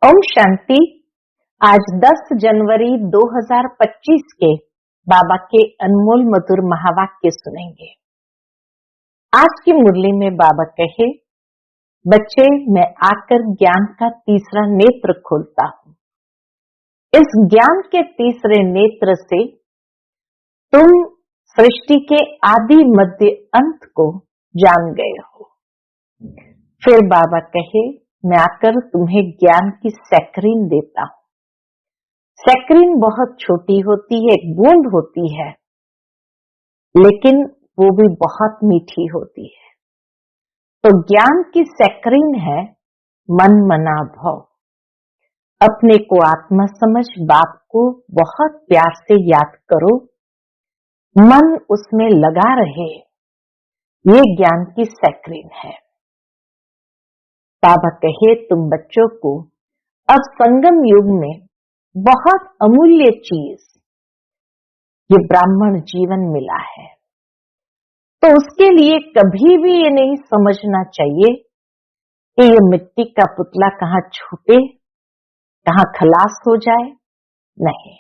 ओम शांति। आज 10 जनवरी 2025 के बाबा के अनमोल मधुर महावाक्य सुनेंगे। आज की मुरली में बाबा कहे, बच्चे मैं आकर ज्ञान का तीसरा नेत्र खोलता हूँ। इस ज्ञान के तीसरे नेत्र से तुम सृष्टि के आदि मध्य अंत को जान गए हो। फिर बाबा कहे, मैं आकर तुम्हें ज्ञान की सैकरीन देता हूं। सैकरीन बहुत छोटी होती है, एक बूंद होती है, लेकिन वो भी बहुत मीठी होती है। तो ज्ञान की सैकरीन है मन मना भव। अपने को आत्मा समझ बाप को बहुत प्यार से याद करो, मन उसमें लगा रहे, ये ज्ञान की सैकरीन है। बाबा कहे, तुम बच्चों को अब संगम युग में बहुत अमूल्य चीज ये ब्राह्मण जीवन मिला है। तो उसके लिए कभी भी ये नहीं समझना चाहिए कि ये मिट्टी का पुतला कहाँ छूटे, कहाँ खलास हो जाए। नहीं,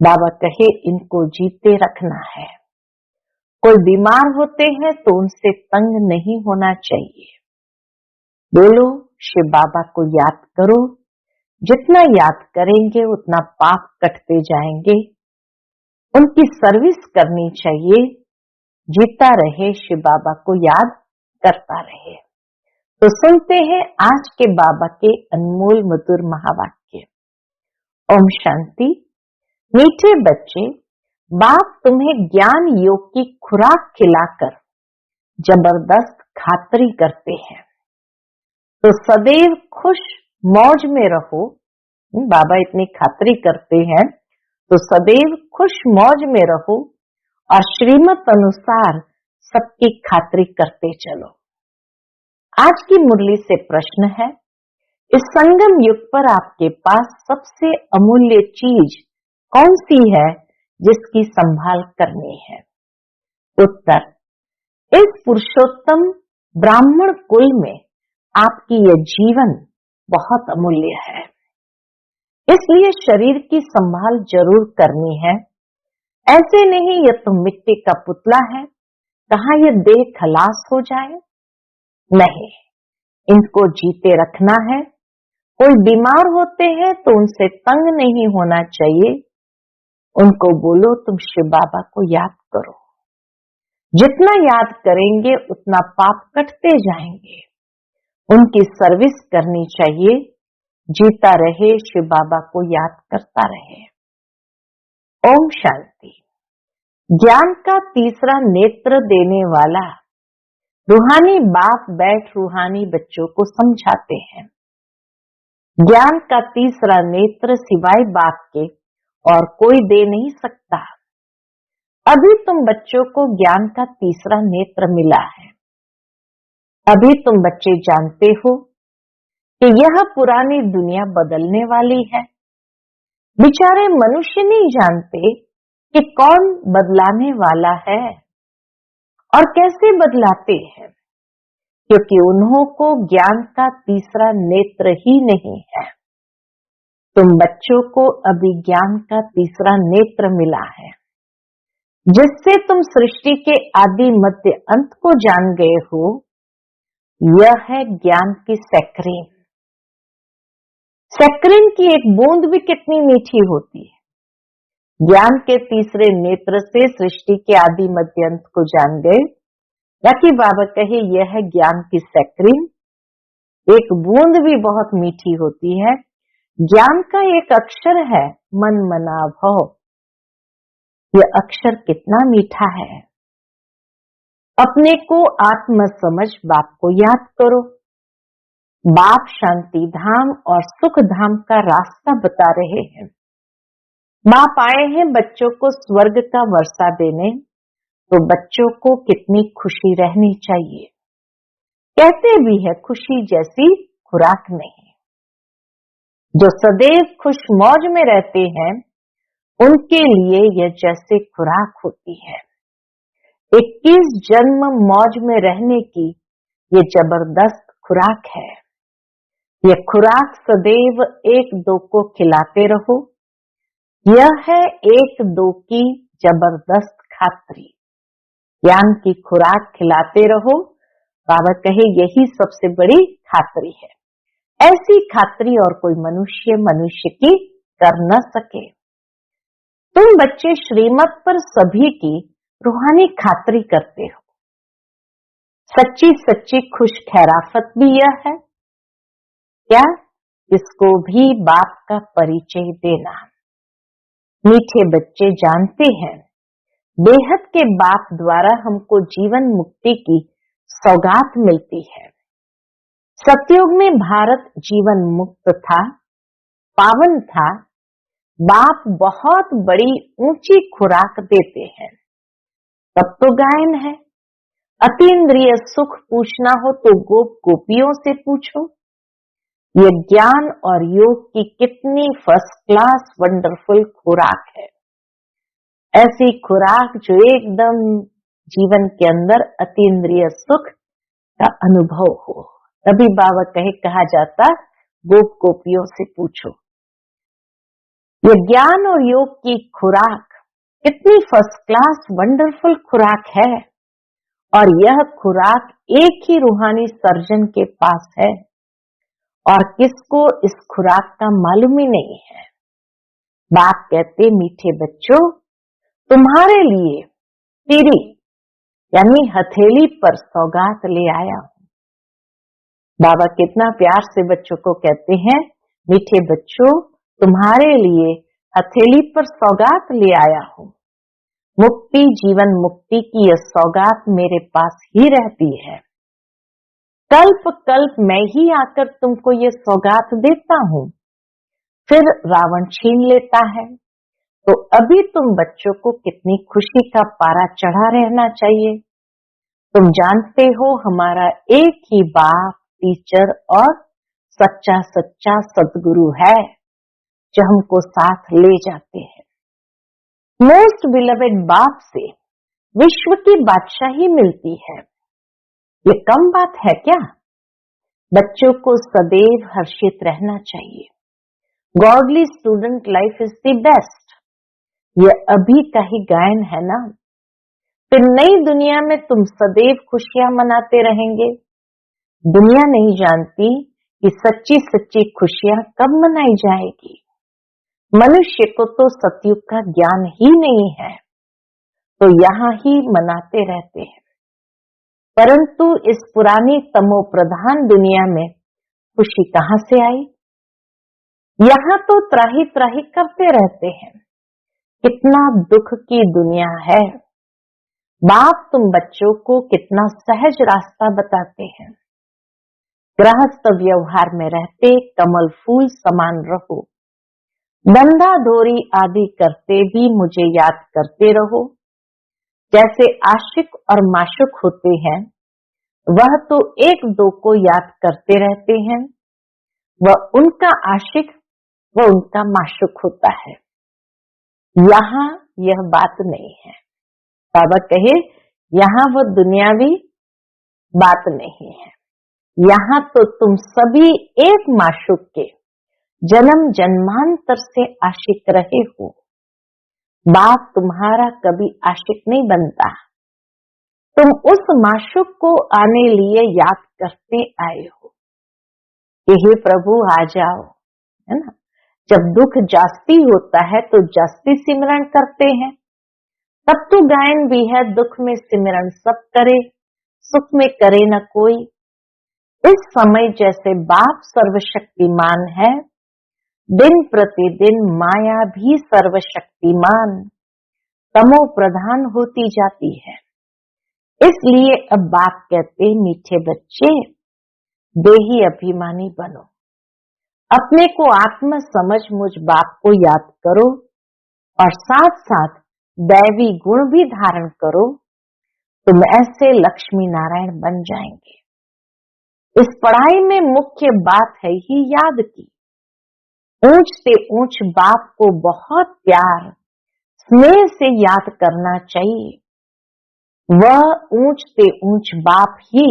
बाबा कहे इनको जीते रखना है। कोई बीमार होते हैं तो उनसे तंग नहीं होना चाहिए। बोलो, शिव बाबा को याद करो। जितना याद करेंगे उतना पाप कटते जाएंगे। उनकी सर्विस करनी चाहिए। जीता रहे, शिव बाबा को याद करता रहे। तो सुनते हैं आज के बाबा के अनमोल मधुर महावाक्य। ओम शांति। मीठे बच्चे, बाप तुम्हें ज्ञान योग की खुराक खिलाकर जबरदस्त खातरी करते हैं। तो सदैव खुश मौज में रहो। बाबा इतनी खातरी करते हैं, तो सदैव खुश मौज में रहो और श्रीमत अनुसार सबकी खातरी करते चलो। आज की मुरली से प्रश्न है, इस संगम युग पर आपके पास सबसे अमूल्य चीज कौन सी है जिसकी संभाल करनी है? उत्तर, इस पुरुषोत्तम ब्राह्मण कुल में आपकी यह जीवन बहुत अमूल्य है। इसलिए शरीर की संभाल जरूर करनी है। ऐसे नहीं यह तो मिट्टी का पुतला है, कहाँ ये देह खलास हो जाए। नहीं, इनको जीते रखना है। कोई बीमार होते हैं तो उनसे तंग नहीं होना चाहिए। उनको बोलो तुम शिव बाबा को याद करो। जितना याद करेंगे उतना पाप कटते जाएंगे। उनकी सर्विस करनी चाहिए। जीता रहे, शिव बाबा को याद करता रहे। ओम शांति। ज्ञान का तीसरा नेत्र देने वाला रूहानी बाप बैठ रूहानी बच्चों को समझाते हैं। ज्ञान का तीसरा नेत्र सिवाय बाप के और कोई दे नहीं सकता। अभी तुम बच्चों को ज्ञान का तीसरा नेत्र मिला है। अभी तुम बच्चे जानते हो कि यह पुरानी दुनिया बदलने वाली है। बेचारे मनुष्य नहीं जानते कि कौन बदलाने वाला है और कैसे बदलाते हैं, क्योंकि उन्हों को ज्ञान का तीसरा नेत्र ही नहीं है। तुम बच्चों को अभी ज्ञान का तीसरा नेत्र मिला है, जिससे तुम सृष्टि के आदि मध्य अंत को जान गए हो। यह है ज्ञान की सैकरीन। सैकरीन की एक बूंद भी कितनी मीठी होती है। ज्ञान के तीसरे नेत्र से सृष्टि के आदि मध्य अंत को जान गए। ताकि बाबा कहे यह है ज्ञान की सैकरीन। एक बूंद भी बहुत मीठी होती है। ज्ञान का एक अक्षर है मन मना भव। यह अक्षर कितना मीठा है। अपने को आत्म समझ बाप को याद करो। बाप शांति धाम और सुख धाम का रास्ता बता रहे हैं। बाप आए हैं बच्चों को स्वर्ग का वर्षा देने, तो बच्चों को कितनी खुशी रहनी चाहिए। कहते भी है खुशी जैसी खुराक नहीं। जो सदैव खुश मौज में रहते हैं उनके लिए यह जैसे खुराक होती है। 21 जन्म मौज में रहने की ये जबरदस्त खुराक है। ये खुराक सदैव एक दो को खिलाते रहो, यह है एक दो की जबरदस्त खातरी। ज्ञान की खुराक खिलाते रहो, बाबा कहे यही सबसे बड़ी खातरी है। ऐसी खातरी और कोई मनुष्य की कर न सके। तुम बच्चे श्रीमत पर सभी की रूहानी खातरी करते हो। सच्ची सच्ची खुश खैराफत भी यह है क्या, इसको भी बाप का परिचय देना। मीठे बच्चे जानते हैं बेहद के बाप द्वारा हमको जीवन मुक्ति की सौगात मिलती है। सतयुग में भारत जीवन मुक्त था, पावन था। बाप बहुत बड़ी ऊंची खुराक देते हैं। तब तो गायन है। अतीन्द्रिय सुख पूछना हो तो गोप गोपियों से पूछो। ये ज्ञान और योग की कितनी फर्स्ट क्लास वंडरफुल खुराक है। ऐसी खुराक जो एकदम जीवन के अंदर अतीन्द्रिय सुख का अनुभव हो। तभी बाबा कहा जाता गोप गोपियों से पूछो। ये ज्ञान और योग की खुराक कितनी फर्स्ट क्लास वंडरफुल खुराक है, और यह खुराक एक ही रूहानी सर्जन के पास है और किसको इस खुराक का मालूम ही नहीं है। बाप कहते मीठे बच्चों, तुम्हारे लिए तिरी यानी हथेली पर सौगात ले आया हूं। बाबा कितना प्यार से बच्चों को कहते हैं, मीठे बच्चों तुम्हारे लिए हथेली पर सौगात ले आया हूं। मुक्ति जीवन मुक्ति की यह सौगात मेरे पास ही रहती है। कल्प कल्प मैं ही आकर तुमको ये सौगात देता हूं, फिर रावण छीन लेता है। तो अभी तुम बच्चों को कितनी खुशी का पारा चढ़ा रहना चाहिए। तुम जानते हो हमारा एक ही बाप टीचर और सच्चा सच्चा सद्गुरु है जो हमको साथ ले जाते हैं। मोस्ट बिलवेड बाप से विश्व की बादशाही मिलती है। ये कम बात है क्या। बच्चों को सदैव हर्षित रहना चाहिए। Godly student life is the best. ये अभी का ही गायन है ना। फिर नई दुनिया में तुम सदैव खुशियां मनाते रहेंगे। दुनिया नहीं जानती कि सच्ची सच्ची खुशियां कब मनाई जाएगी। मनुष्य को तो सतयुग का ज्ञान ही नहीं है, तो यहां ही मनाते रहते हैं। परंतु इस पुरानी तमो प्रधान दुनिया में खुशी कहां से आई। यहां तो त्राही त्राही करते रहते हैं। कितना दुख की दुनिया है। बाप तुम बच्चों को कितना सहज रास्ता बताते हैं। गृहस्थ व्यवहार में रहते कमल फूल समान रहो। धंधा धोरी आदि करते भी मुझे याद करते रहो। जैसे आशिक और माशुक होते हैं, वह तो एक दो को याद करते रहते हैं। वह उनका आशिक, वह उनका माशुक होता है। यहाँ यह बात नहीं है। बाबा कहे यहाँ वो दुनियावी बात नहीं है। यहाँ तो तुम सभी एक माशुक के जन्म जन्मांतर से आशिक रहे हो। बाप तुम्हारा कभी आशिक नहीं बनता। तुम उस माशुक को आने लिए याद करते आए हो कि हे प्रभु आ जाओ, है ना। जब दुख जास्ती होता है तो जास्ती सिमरन करते हैं। तब तो गायन भी है, दुख में सिमरन सब करे, सुख में करे न कोई। इस समय जैसे बाप सर्वशक्तिमान है, दिन प्रतिदिन माया भी सर्वशक्तिमान तमो प्रधान होती जाती है। इसलिए अब बाप कहते मीठे बच्चे देही अभिमानी बनो। अपने को आत्मा समझ मुझ बाप को याद करो और साथ साथ दैवी गुण भी धारण करो। तुम ऐसे लक्ष्मी नारायण बन जाएंगे। इस पढ़ाई में मुख्य बात है ही याद की। ऊंच से ऊंच बाप को बहुत प्यार स्नेह से याद करना चाहिए। वह ऊंच से ऊंच बाप ही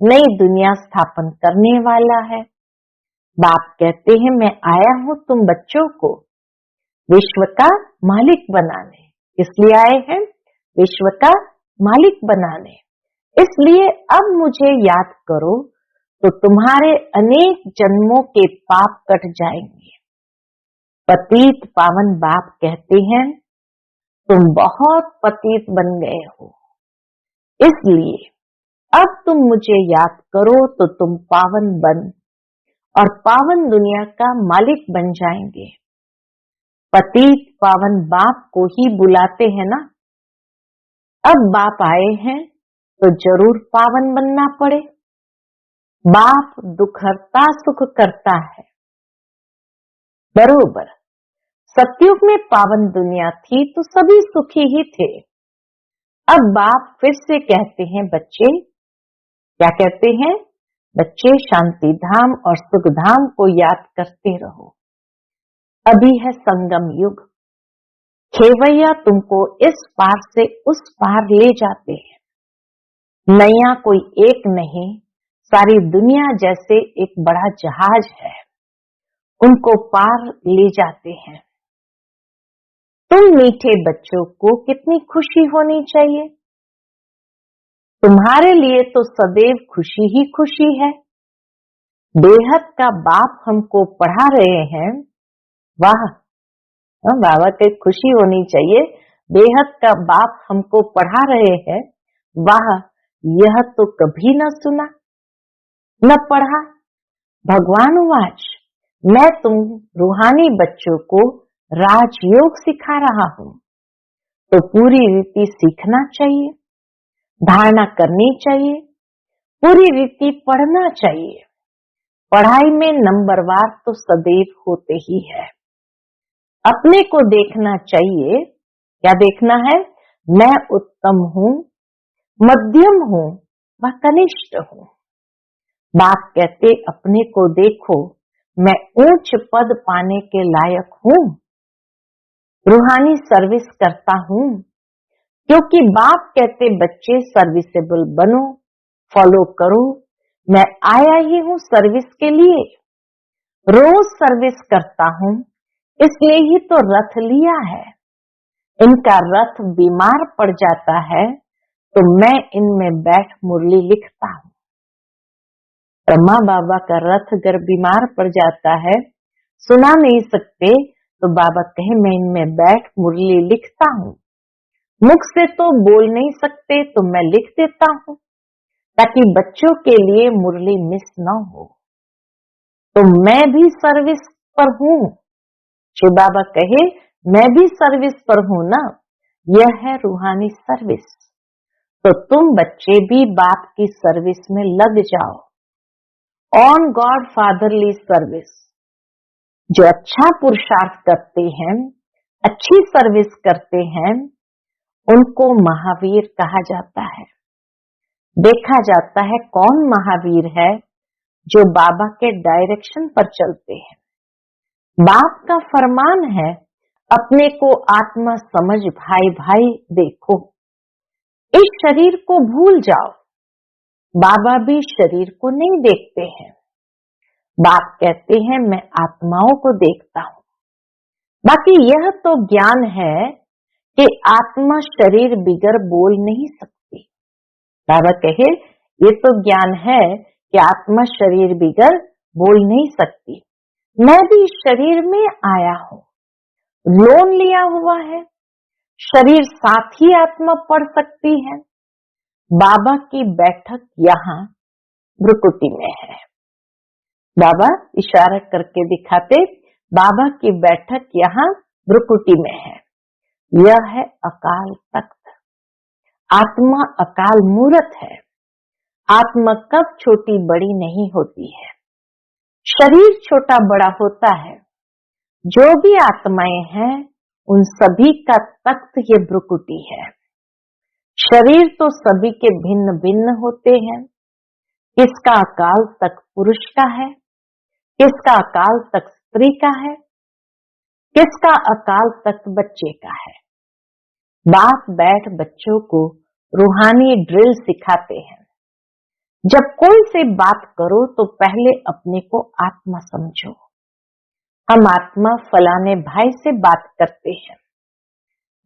नई दुनिया स्थापन करने वाला है। बाप कहते हैं मैं आया हूं तुम बच्चों को विश्व का मालिक बनाने। इसलिए आए हैं विश्व का मालिक बनाने। इसलिए अब मुझे याद करो तो तुम्हारे अनेक जन्मों के पाप कट जाएंगे। पतित पावन बाप कहते हैं तुम बहुत पतित बन गए हो, इसलिए अब तुम मुझे याद करो तो तुम पावन बन और पावन दुनिया का मालिक बन जाएंगे। पतित पावन बाप को ही बुलाते हैं ना। अब बाप आए हैं तो जरूर पावन बनना पड़े। बाप दुख हरता सुख करता है। बरोबर सतयुग में पावन दुनिया थी तो सभी सुखी ही थे। अब बाप फिर से कहते हैं बच्चे, क्या कहते हैं? बच्चे शांति धाम और सुख धाम को याद करते रहो। अभी है संगम युग। खेवैया तुमको इस पार से उस पार ले जाते हैं। नैया कोई एक नहीं, सारी दुनिया जैसे एक बड़ा जहाज है, उनको पार ले जाते हैं। तुम मीठे बच्चों को कितनी खुशी होनी चाहिए। तुम्हारे लिए तो सदैव खुशी ही खुशी है। बेहद का बाप हमको पढ़ा रहे हैं। वाह, बाबा की खुशी होनी चाहिए। बेहद का बाप हमको पढ़ा रहे हैं। वाह, यह तो कभी न सुना न पढ़ा। भगवान वाच, मैं तुम रूहानी बच्चों को राजयोग सिखा रहा हूं, तो पूरी रीति सीखना चाहिए, धारणा करनी चाहिए, पूरी रीति पढ़ना चाहिए। पढ़ाई में नंबरवार तो सदैव होते ही है। अपने को देखना चाहिए। क्या देखना है? मैं उत्तम हूं, मध्यम हूं व कनिष्ठ हूं। बाप कहते अपने को देखो, मैं ऊंच पद पाने के लायक हूं, रूहानी सर्विस करता हूं। क्योंकि बाप कहते बच्चे सर्विसेबल बनो, फॉलो करो। मैं आया ही हूं सर्विस के लिए, रोज सर्विस करता हूं, इसलिए ही तो रथ लिया है। इनका रथ बीमार पड़ जाता है तो मैं इनमें बैठ मुरली लिखता हूं। ब्रह्मा बाबा का रथ अगर बीमार पड़ जाता है, सुना नहीं सकते, तो बाबा कहे मैं इनमें बैठ मुरली लिखता हूं। मुख से तो बोल नहीं सकते तो मैं लिख देता हूं, ताकि बच्चों के लिए मुरली मिस न हो। तो मैं भी सर्विस पर हूं। शिव बाबा कहे मैं भी सर्विस पर हूं ना। यह है रूहानी सर्विस। तो तुम बच्चे भी बाप की सर्विस में लग जाओ। On God fatherly service. जो अच्छा पुरुषार्थ करते हैं, अच्छी सर्विस करते हैं, उनको महावीर कहा जाता है। देखा जाता है कौन महावीर है, जो बाबा के डायरेक्शन पर चलते हैं। बाप का फरमान है अपने को आत्मा समझ भाई भाई देखो। इस शरीर को भूल जाओ। बाबा भी शरीर को नहीं देखते हैं। बाप कहते हैं मैं आत्माओं को देखता हूं। बाकी यह तो ज्ञान है कि आत्मा शरीर बिगर बोल नहीं सकती। बाबा कहे ये तो ज्ञान है कि आत्मा शरीर बिगर बोल नहीं सकती। मैं भी शरीर में आया हूं, लोन लिया हुआ है। शरीर साथ ही आत्मा पढ़ सकती है। बाबा की बैठक यहाँ भ्रुकुटी में है। बाबा इशारा करके दिखाते, बाबा की बैठक यहाँ भ्रुकुटी में है। यह है अकाल तख्त। आत्मा अकाल मूर्त है। आत्मा कब छोटी बड़ी नहीं होती है। शरीर छोटा बड़ा होता है। जो भी आत्माएं हैं उन सभी का तख्त ये भ्रुकुटी है। शरीर तो सभी के भिन्न भिन्न होते हैं। किसका अकाल तख्त पुरुष का है, किसका अकाल तख्त स्त्री का है, किसका अकाल तख्त बच्चे का है। बाप बैठ बच्चों को रूहानी ड्रिल सिखाते हैं। जब कोई से बात करो तो पहले अपने को आत्मा समझो। हम आत्मा फलाने भाई से बात करते हैं,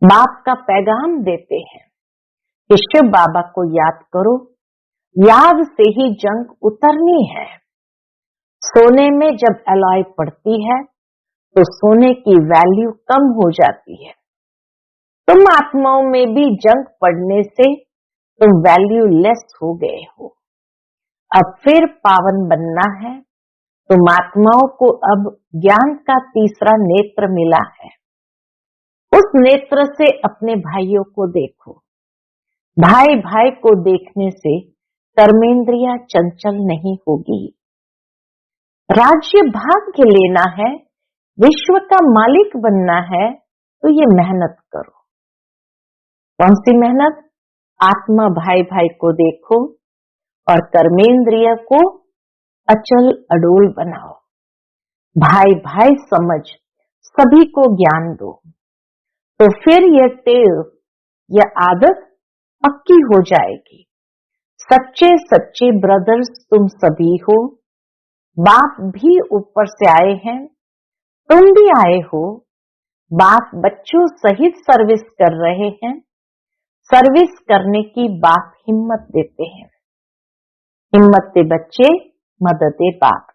बाप का पैगाम देते हैं कि शिव बाबा को याद करो, याद से ही जंग उतरनी है। सोने में जब अलॉय पड़ती है तो सोने की वैल्यू कम हो जाती है। तुम आत्माओं में भी जंग पड़ने से तुम वैल्यू लेस हो गए हो। अब फिर पावन बनना है। तुम आत्माओं को अब ज्ञान का तीसरा नेत्र मिला है। उस नेत्र से अपने भाइयों को देखो। भाई भाई को देखने से कर्मेंद्रिया चंचल नहीं होगी। राज्य भाग्य लेना है, विश्व का मालिक बनना है, तो ये मेहनत करो। कौन सी मेहनत? आत्मा भाई भाई को देखो और कर्मेंद्रिय को अचल अडोल बनाओ। भाई भाई समझ सभी को ज्ञान दो, तो फिर यह टेव या आदत पक्की हो जाएगी। सच्चे सच्चे ब्रदर्स तुम सभी हो। बाप भी ऊपर से आए हैं, तुम भी आए हो। बाप बच्चों सहित सर्विस कर रहे हैं। सर्विस करने की बाप हिम्मत देते हैं। हिम्मत दे बच्चे, मदद दे बाप।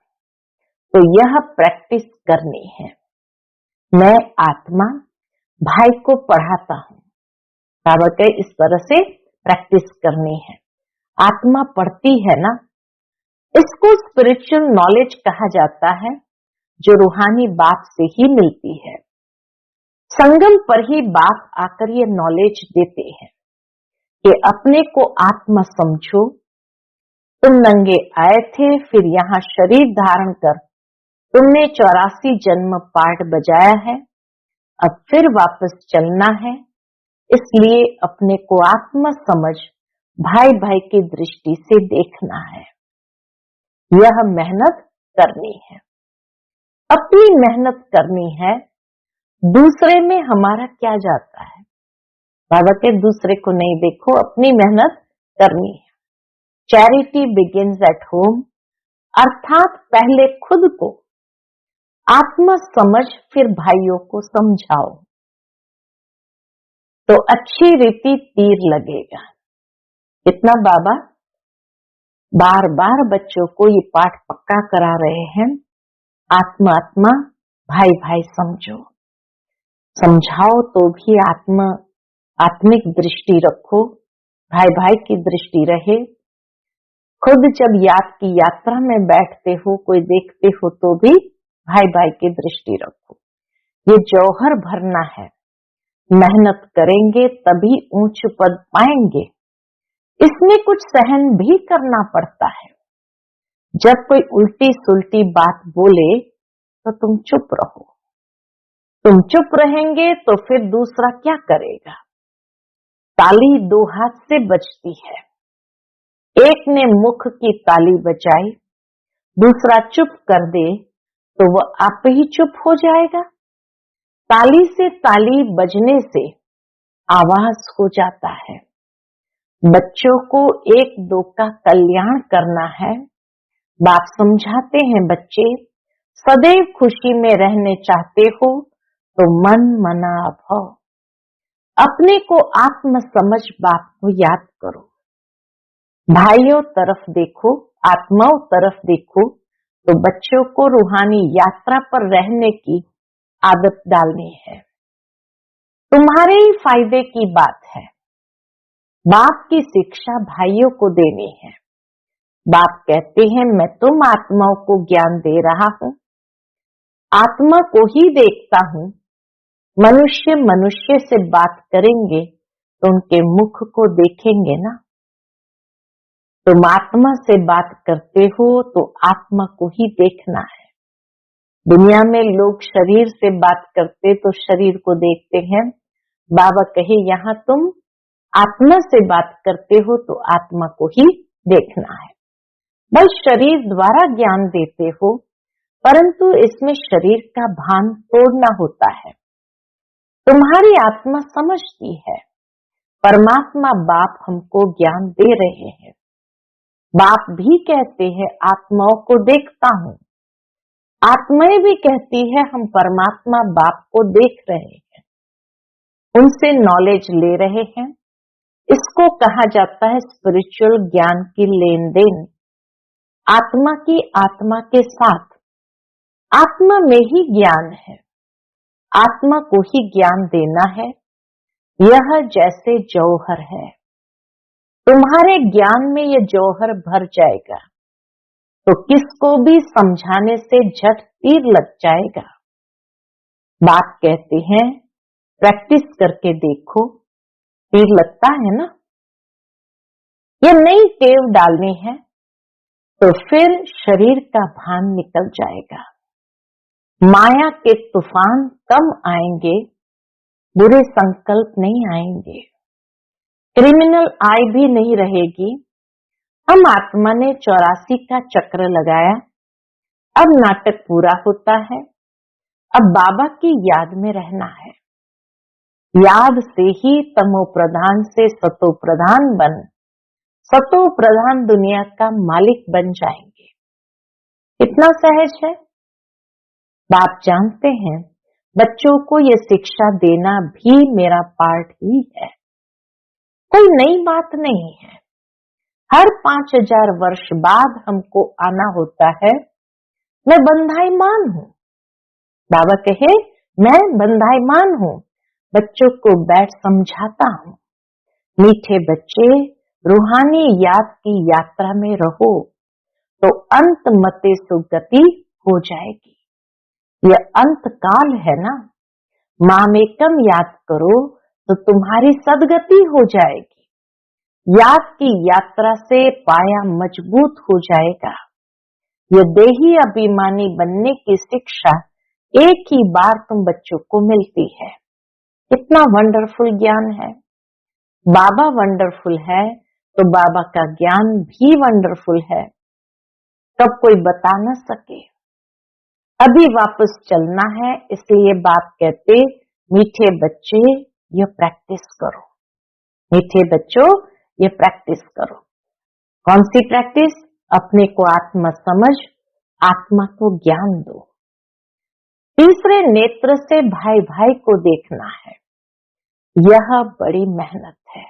तो यह प्रैक्टिस करनी है। मैं आत्मा भाई को पढ़ाता हूं। बाबा के इस तरह से प्रैक्टिस करनी है। आत्मा पढ़ती है ना, इसको स्पिरिचुअल नॉलेज कहा जाता है, जो रूहानी बाप से ही मिलती है। संगम पर ही बाप आकर ये नॉलेज देते हैं कि अपने को आत्मा समझो। तुम नंगे आए थे, फिर यहाँ शरीर धारण कर तुमने 84 जन्म पाठ बजाया है। अब फिर वापस चलना है, इसलिए अपने को आत्मा समझ भाई भाई की दृष्टि से देखना है। यह मेहनत करनी है, अपनी मेहनत करनी है। दूसरे में हमारा क्या जाता है? बाबा के दूसरे को नहीं देखो, अपनी मेहनत करनी है। चैरिटी बिगिंस एट होम, अर्थात पहले खुद को आत्मा समझ फिर भाइयों को समझाओ, तो अच्छी रीति तीर लगेगा। इतना बाबा बार बार बच्चों को ये पाठ पक्का करा रहे हैं। आत्मा आत्मा, भाई भाई समझो। समझाओ तो भी आत्मिक दृष्टि रखो, भाई भाई की दृष्टि रहे। खुद जब याद की यात्रा में बैठते हो, कोई देखते हो, तो भी भाई भाई की दृष्टि रखो। ये जौहर भरना है। मेहनत करेंगे तभी ऊंच पद पाएंगे। इसमें कुछ सहन भी करना पड़ता है। जब कोई उल्टी सुल्टी बात बोले तो तुम चुप रहो। तुम चुप रहेंगे तो फिर दूसरा क्या करेगा? ताली दो हाथ से बजती है। एक ने मुख की ताली बजाई, दूसरा चुप कर दे तो वह आप ही चुप हो जाएगा। ताली से ताली बजने से आवाज हो जाता है। बच्चों को एक दो का कल्याण करना है। बाप समझाते हैं, बच्चे सदैव खुशी में रहने चाहते हो तो मन मना भव। अपने को आत्म समझ बाप को याद करो। भाइयों तरफ देखो, आत्माओं तरफ देखो, तो बच्चों को रूहानी यात्रा पर रहने की आदत डालनी है। तुम्हारे ही फायदे की बात है। बाप की शिक्षा भाइयों को देनी है। बाप कहते हैं, मैं तुम आत्माओं को ज्ञान दे रहा हूं, आत्मा को ही देखता हूं। मनुष्य मनुष्य से बात करेंगे तो उनके मुख को देखेंगे ना। तुम आत्मा से बात करते हो तो आत्मा को ही देखना है। दुनिया में लोग शरीर से बात करते तो शरीर को देखते हैं। बाबा कहे, यहाँ तुम आत्मा से बात करते हो तो आत्मा को ही देखना है। बस शरीर द्वारा ज्ञान देते हो, परंतु इसमें शरीर का भान तोड़ना होता है। तुम्हारी आत्मा समझती है, परमात्मा बाप हमको ज्ञान दे रहे हैं। बाप भी कहते हैं आत्माओं को देखता हूं, आत्माएं भी कहती है हम परमात्मा बाप को देख रहे हैं, उनसे नॉलेज ले रहे हैं। इसको कहा जाता है स्पिरिचुअल ज्ञान की लेन देन। आत्मा की आत्मा के साथ, आत्मा में ही ज्ञान है, आत्मा को ही ज्ञान देना है। यह जैसे जौहर है, तुम्हारे ज्ञान में यह जौहर भर जाएगा तो किसको भी समझाने से झट तीर लग जाएगा। बात कहते हैं प्रैक्टिस करके देखो, तीर लगता है ना। ये नई टेव डालनी है तो फिर शरीर का भान निकल जाएगा। माया के तूफान कम आएंगे, बुरे संकल्प नहीं आएंगे, क्रिमिनल आय भी नहीं रहेगी। हम आत्मा ने 84 का चक्र लगाया, अब नाटक पूरा होता है। अब बाबा की याद में रहना है। याद से ही तमो प्रधान से सतो प्रधान बन, सतो प्रधान दुनिया का मालिक बन जाएंगे। कितना सहज है। बाप जानते हैं बच्चों को ये शिक्षा देना भी मेरा पार्ट ही है, कोई नई बात नहीं है। हर 5000 वर्ष बाद हमको आना होता है। मैं बंधाईमान हूं। बाबा कहे मैं बंधाईमान हूं, बच्चों को बैठ समझाता हूं। मीठे बच्चे, रूहानी याद की यात्रा में रहो तो अंत मते सुगति हो जाएगी। यह अंत काल है ना। मामेकम याद करो तो तुम्हारी सदगति हो जाएगी। याद की यात्रा से पाया मजबूत हो जाएगा। यह देही अभिमानी बनने की शिक्षा एक ही बार तुम बच्चों को मिलती है। कितना वंडरफुल ज्ञान है। बाबा वंडरफुल है तो बाबा का ज्ञान भी वंडरफुल है। कब कोई बता न सके। अभी वापस चलना है, इसलिए बाप कहते मीठे बच्चे ये प्रैक्टिस करो। मीठे बच्चों ये प्रैक्टिस करो। कौन सी प्रैक्टिस? अपने को आत्मा समझ, आत्मा को ज्ञान दो। तीसरे नेत्र से भाई भाई को देखना है। यह बड़ी मेहनत है।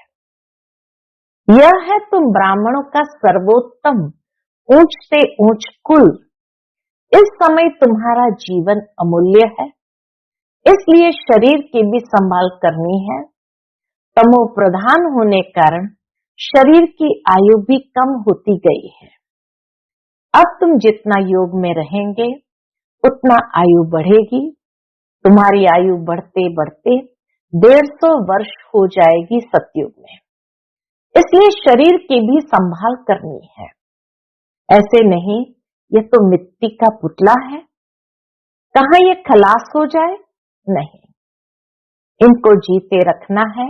यह है तुम ब्राह्मणों का सर्वोत्तम ऊंच से ऊंच कुल। इस समय तुम्हारा जीवन अमूल्य है, इसलिए शरीर की भी संभाल करनी है। तमो प्रधान होने कारण शरीर की आयु भी कम होती गई है। अब तुम जितना योग में रहेंगे उतना आयु बढ़ेगी। तुम्हारी आयु बढ़ते बढ़ते 150 वर्ष हो जाएगी सतयुग में। इसलिए शरीर की भी संभाल करनी है। ऐसे नहीं ये तो मिट्टी का पुतला है, कहाँ ये खलास हो जाए। नहीं, इनको जीते रखना है।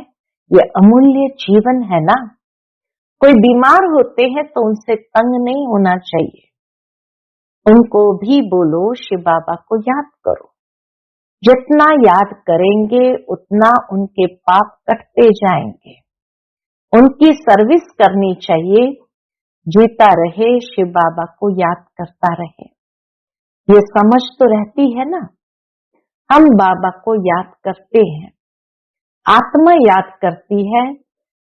ये अमूल्य जीवन है ना। कोई बीमार होते हैं तो उनसे तंग नहीं होना चाहिए। उनको भी बोलो शिव बाबा को याद करो। जितना याद करेंगे उतना उनके पाप कटते जाएंगे। उनकी सर्विस करनी चाहिए। जीता रहे, शिव बाबा को याद करता रहे। ये समझ तो रहती है ना। हम बाबा को याद करते हैं, आत्मा याद करती है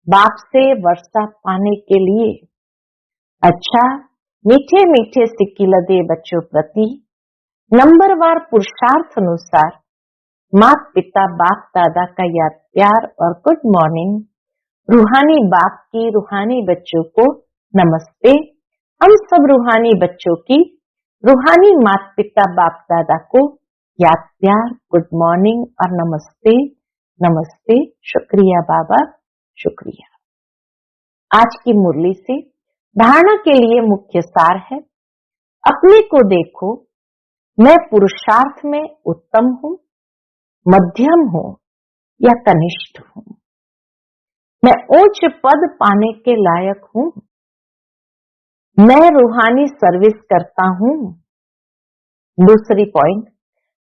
बाप से वर्षा पाने के लिए। अच्छा, मीठे मीठे सिक्की लदे बच्चों प्रति नंबरवार पुरुषार्थ अनुसार माता पिता बाप दादा का याद प्यार और गुड मॉर्निंग। रूहानी बाप की रूहानी बच्चों को नमस्ते। हम सब रूहानी बच्चों की रूहानी माता पिता बाप दादा को याद प्यार गुड मॉर्निंग और नमस्ते। नमस्ते, शुक्रिया बाबा, शुक्रिया। आज की मुरली से धारणा के लिए मुख्य सार है, अपने को देखो, मैं पुरुषार्थ में उत्तम हूं, मध्यम हूं या कनिष्ठ हूं। मैं उच्च पद पाने के लायक हूं। मैं रूहानी सर्विस करता हूं। दूसरी पॉइंट,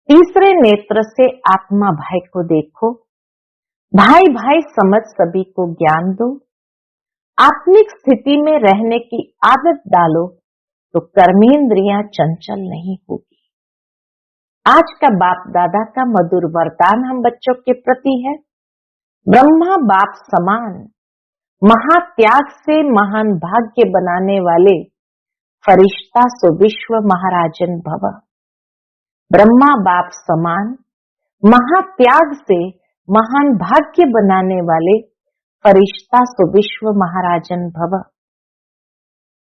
तीसरे नेत्र से आत्मा भाई को देखो। भाई भाई समझ सभी को ज्ञान दो। आत्मिक स्थिति में रहने की आदत डालो तो कर्मेंद्रियां चंचल नहीं होगी। आज का बाप दादा का मधुर वरदान हम बच्चों के प्रति है, ब्रह्मा बाप समान महात्याग से महान भाग्य बनाने वाले फरिश्ता सो विश्व महाराजन भव। ब्रह्मा बाप समान महात्याग से महान भाग्य बनाने वाले फरिश्ता सो विश्व महाराजन भव।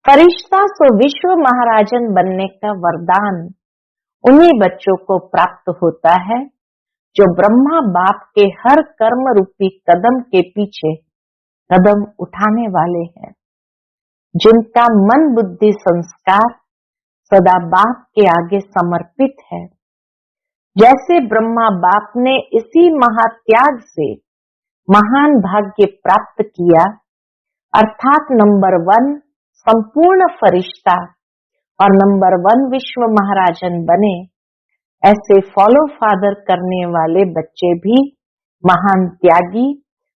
फरिश्ता सो विश्व महाराजन बनने का वरदान उन्हीं बच्चों को प्राप्त होता है जो ब्रह्मा बाप के हर कर्म रूपी कदम के पीछे कदम उठाने वाले हैं, जिनका मन बुद्धि संस्कार सदा बाप के आगे समर्पित है। जैसे ब्रह्मा बाप ने इसी महात्याग से महान भाग्य प्राप्त किया, अर्थात नंबर 1 संपूर्ण फरिश्ता और नंबर 1 विश्व महाराजन बने, ऐसे फॉलो फादर करने वाले बच्चे भी महान त्यागी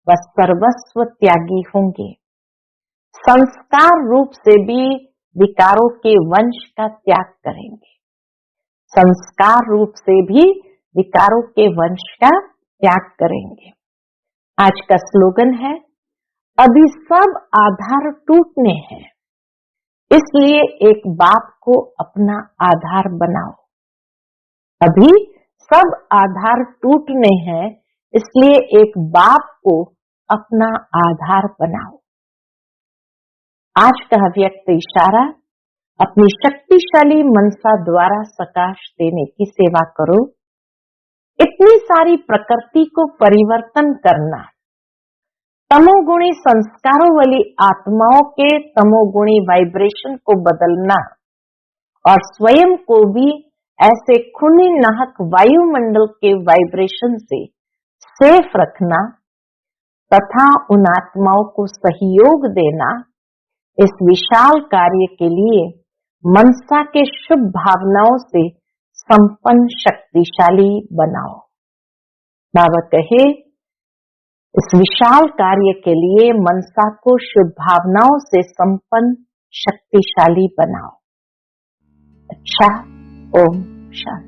व सर्वस्व त्यागी होंगे। संस्कार रूप से भी विकारों के वंश का त्याग करेंगे। संस्कार रूप से भी विकारों के वंश का त्याग करेंगे। आज का स्लोगन है, अभी सब आधार टूटने हैं, इसलिए एक बाप को अपना आधार बनाओ। अभी सब आधार टूटने हैं, इसलिए एक बाप को अपना आधार बनाओ। आज का व्यक्त इशारा, अपनी शक्तिशाली मनसा द्वारा प्रकाश देने की सेवा करो। इतनी सारी प्रकृति को परिवर्तन करना, तमोगुणी संस्कारों वाली आत्माओं के तमोगुणी वाइब्रेशन को बदलना और स्वयं को भी ऐसे खूनी नाहक वायुमंडल के वाइब्रेशन से सेफ रखना तथा उन आत्माओं को सहयोग देना, इस विशाल कार्य के लिए मनसा के शुभ भावनाओं से संपन्न शक्तिशाली बनाओ। बाबा कहे, इस विशाल कार्य के लिए मनसा को शुभ भावनाओं से संपन्न शक्तिशाली बनाओ। अच्छा, ओम शांति।